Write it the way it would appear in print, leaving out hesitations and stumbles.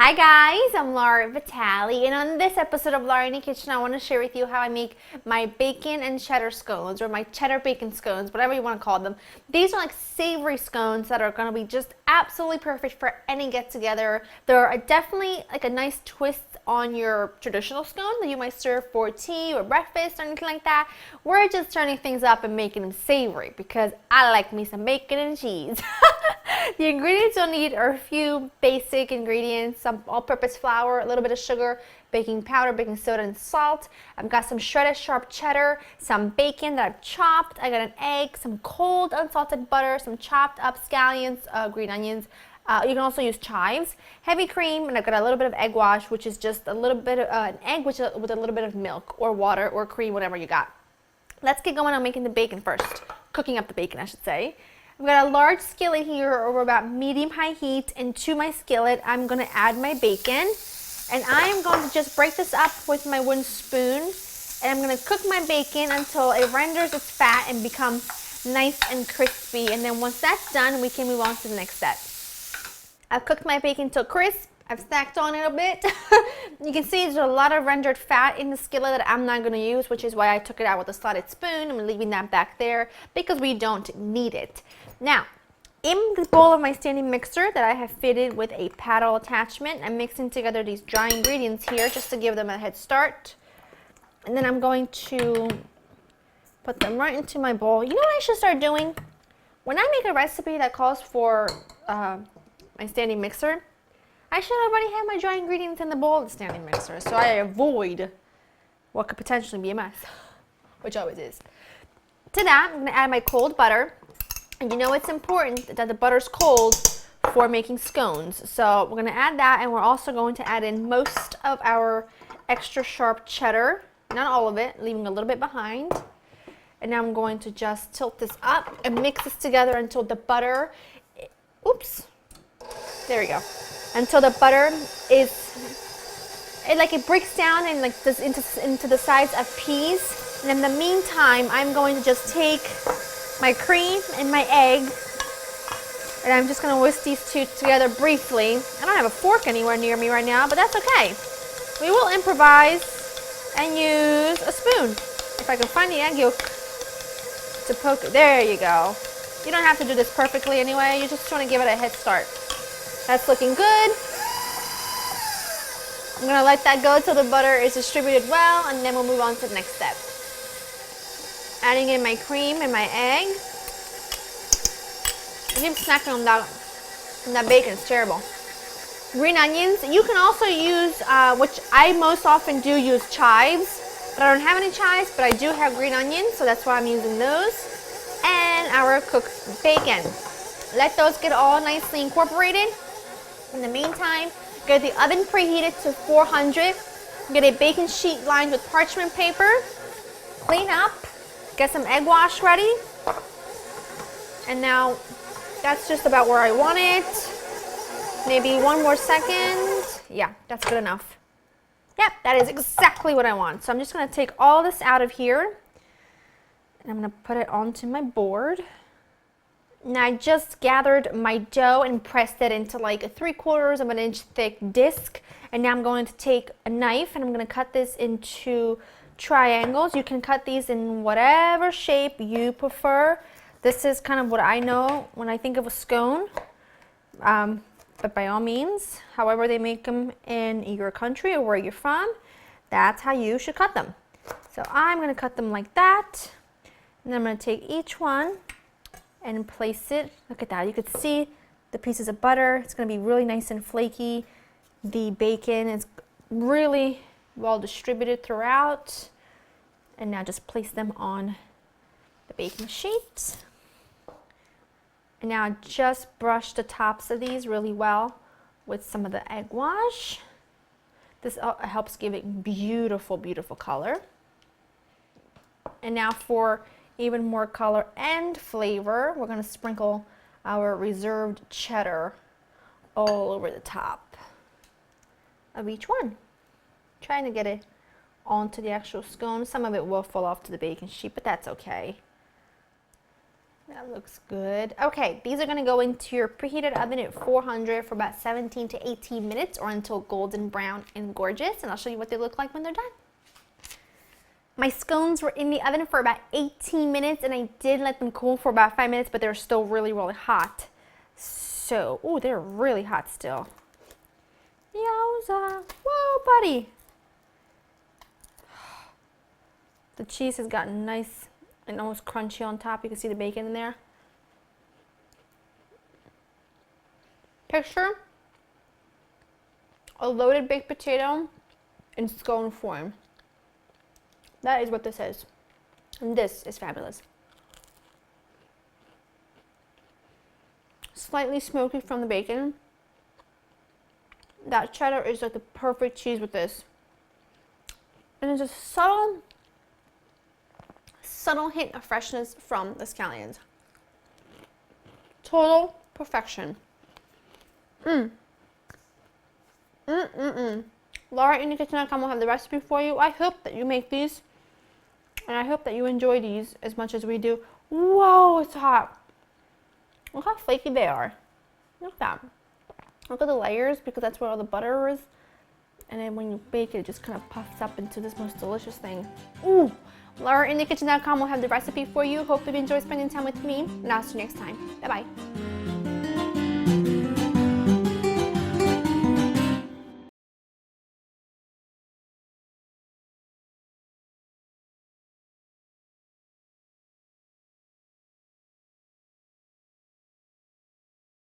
Hi guys, I'm Laura Vitale, and on this episode of Laura in the Kitchen, I want to share with you how I make my bacon and cheddar scones, or my cheddar bacon scones, whatever you want to call them. These are like savory scones that are going to be just absolutely perfect for any get-together. They're definitely like a nice twist on your traditional scone that you might serve for tea or breakfast or anything like that. We're just turning things up and making them savory because I like me some bacon and cheese. The ingredients you'll need are a few basic ingredients: some all-purpose flour, a little bit of sugar, baking powder, baking soda, and salt. I've got some shredded sharp cheddar, some bacon that I've chopped. I got an egg, some cold unsalted butter, some chopped up scallions, green onions. You can also use chives, heavy cream, and I've got a little bit of egg wash, which is just a little bit of an egg with a little bit of milk or water or cream, whatever you got. Let's get going on making the bacon first. Cooking up the bacon, I should say. I've got a large skillet here over about medium-high heat, and to my skillet I'm going to add my bacon, and I am going to just break this up with my wooden spoon, and I'm going to cook my bacon until it renders its fat and becomes nice and crispy, and then once that's done we can move on to the next step. I've cooked my bacon till crisp. I've stacked on it a bit. You can see there's a lot of rendered fat in the skillet that I'm not going to use, which is why I took it out with a slotted spoon. I'm leaving that back there because we don't need it. Now, in the bowl of my standing mixer that I have fitted with a paddle attachment, I'm mixing together these dry ingredients here just to give them a head start. And then I'm going to put them right into my bowl. You know what I should start doing? When I make a recipe that calls for my standing mixer, I should already have my dry ingredients in the bowl of the standing mixer, so I avoid what could potentially be a mess, which always is. To that, I'm going to add my cold butter. And you know it's important that the butter's cold for making scones. So we're going to add that, and we're also going to add in most of our extra sharp cheddar, not all of it, leaving a little bit behind. And now I'm going to just tilt this up and mix this together until the butter, oops, there we go. Until the butter is, it breaks down and like this into the size of peas. And in the meantime, I'm going to just take my cream and my egg, and I'm just going to whisk these two together briefly. I don't have a fork anywhere near me right now, but that's okay. We will improvise and use a spoon. If I can find the egg yolk to poke it. There you go. You don't have to do this perfectly anyway. You just want to give it a head start. That's looking good. I'm going to let that go till the butter is distributed well, and then we'll move on to the next step. Adding in my cream and my egg. I keep snacking on that bacon. It's terrible. Green onions. You can also use, which I most often do use, chives. But I don't have any chives, but I do have green onions, so that's why I'm using those. And our cooked bacon. Let those get all nicely incorporated. In the meantime, get the oven preheated to 400. Get a baking sheet lined with parchment paper. Clean up. Get some egg wash ready. And now that's just about where I want it. Maybe one more second. Yeah, that's good enough. Yep, that is exactly what I want. So I'm just going to take all this out of here, and I'm going to put it onto my board. Now I just gathered my dough and pressed it into like a 3/4 of an inch thick disc. And now I'm going to take a knife and I'm going to cut this into triangles. You can cut these in whatever shape you prefer. This is kind of what I know when I think of a scone. But by all means, however they make them in your country or where you're from, that's how you should cut them. So I'm going to cut them like that. And then I'm going to take each one and place it. Look at that. You could see the pieces of butter. It's going to be really nice and flaky. The bacon is really well distributed throughout. And now just place them on the baking sheet. And now just brush the tops of these really well with some of the egg wash. This helps give it beautiful, beautiful color. And now for even more color and flavor, we're going to sprinkle our reserved cheddar all over the top of each one. Trying to get it onto the actual scone. Some of it will fall off to the baking sheet, but that's okay. That looks good. Okay, these are gonna go into your preheated oven at 400 for about 17 to 18 minutes or until golden brown and gorgeous, and I'll show you what they look like when they're done. My scones were in the oven for about 18 minutes, and I did let them cool for about 5 minutes, but they're still really, really hot. So, oh, they're really hot still. Yowza. Whoa, buddy. The cheese has gotten nice and almost crunchy on top. You can see the bacon in there. Picture a loaded baked potato in scone form. That is what this is. And this is fabulous. Slightly smoky from the bacon. That cheddar is like the perfect cheese with this. And there's a subtle hint of freshness from the scallions. Total perfection. LauraInTheKitchen.com will have the recipe for you. I hope that you make these, and I hope that you enjoy these as much as we do. Whoa, it's hot. Look how flaky they are. Look at that. Look at the layers, because that's where all the butter is. And then when you bake it, it just kind of puffs up into this most delicious thing. Ooh! LauraInTheKitchen.com will have the recipe for you. Hope you enjoy spending time with me, and I'll see you next time. Bye-bye.